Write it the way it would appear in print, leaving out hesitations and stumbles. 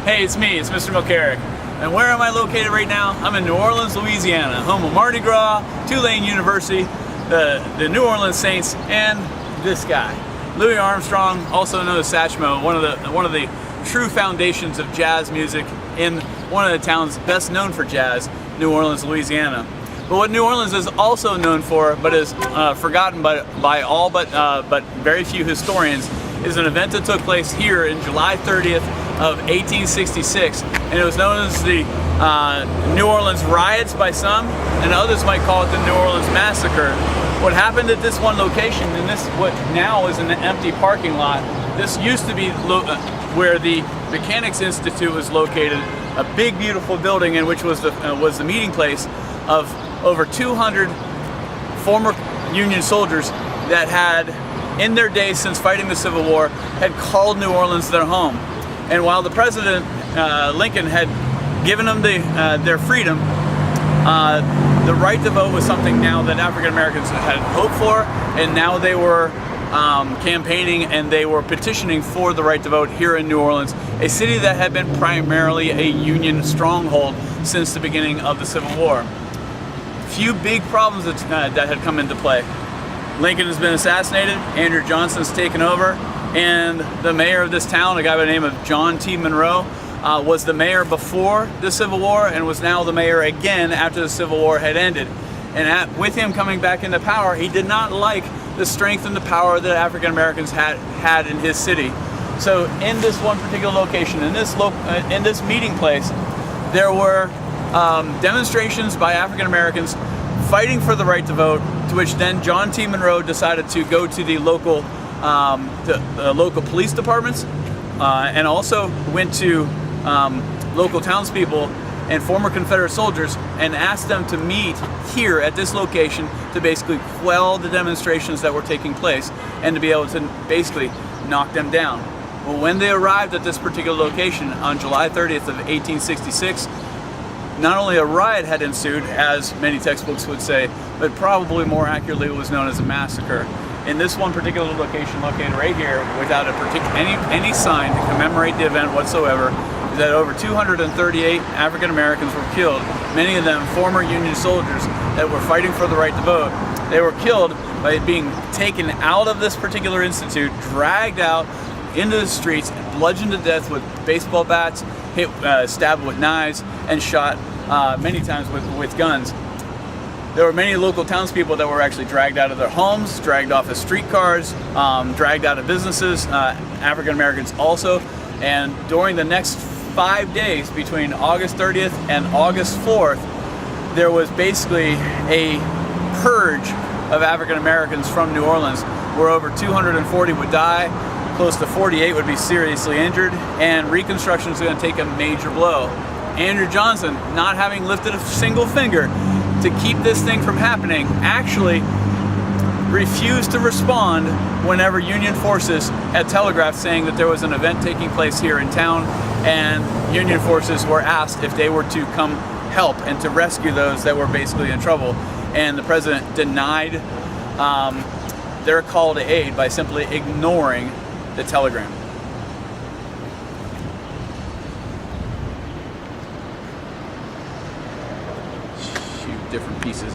Hey, it's me, it's Mr. McCarrick. And where am I located right now? I'm in New Orleans, Louisiana, home of Mardi Gras, Tulane University, the New Orleans Saints, and this guy, Louis Armstrong, also known as Satchmo, one of the true foundations of jazz music in one of the towns best known for jazz, New Orleans, Louisiana. But what New Orleans is also known for, but is forgotten by all but very few historians, is an event that took place here in July 30th of 1866, and it was known as the New Orleans Riots by some, and others might call it the New Orleans Massacre. What happened at this one location, and this what now is an empty parking lot, this used to be where the Mechanics Institute was located, a big beautiful building in which was the meeting place of over 200 former Union soldiers that had, in their days since fighting the Civil War, had called New Orleans their home. And while the President, Lincoln, had given them their freedom, the right to vote was something now that African Americans had hoped for, and now they were campaigning and they were petitioning for the right to vote here in New Orleans, a city that had been primarily a Union stronghold since the beginning of the Civil War. Few big problems that had come into play. Lincoln has been assassinated, Andrew Johnson's taken over, and the mayor of this town, a guy by the name of John T. Monroe, was the mayor before the Civil War and was now the mayor again after the Civil War had ended. And with him coming back into power, he did not like the strength and the power that African Americans had in his city. So in this one particular location, in this meeting place, there were demonstrations by African Americans fighting for the right to vote, to which then John T. Monroe decided to go to the local police departments and also went to local townspeople and former Confederate soldiers and asked them to meet here at this location to basically quell the demonstrations that were taking place and to be able to basically knock them down. Well, when they arrived at this particular location on July 30th of 1866, not only a riot had ensued, as many textbooks would say, but probably more accurately it was known as a massacre. In this one particular location located right here, without any sign to commemorate the event whatsoever, is that over 238 African Americans were killed, many of them former Union soldiers that were fighting for the right to vote. They were killed by being taken out of this particular institute, dragged out into the streets, bludgeoned to death with baseball bats, stabbed with knives, and shot many times with guns. There were many local townspeople that were actually dragged out of their homes, dragged off of streetcars, dragged out of businesses, African Americans also. And during the next 5 days, between August 30th and August 4th, there was basically a purge of African Americans from New Orleans, where over 240 would die, close to 48 would be seriously injured, and Reconstruction is going to take a major blow. Andrew Johnson, not having lifted a single finger to keep this thing from happening, actually refused to respond whenever Union forces had telegraphed saying that there was an event taking place here in town, and Union forces were asked if they were to come help and to rescue those that were basically in trouble. And the president denied their call to aid by simply ignoring the telegram. Shoot different pieces.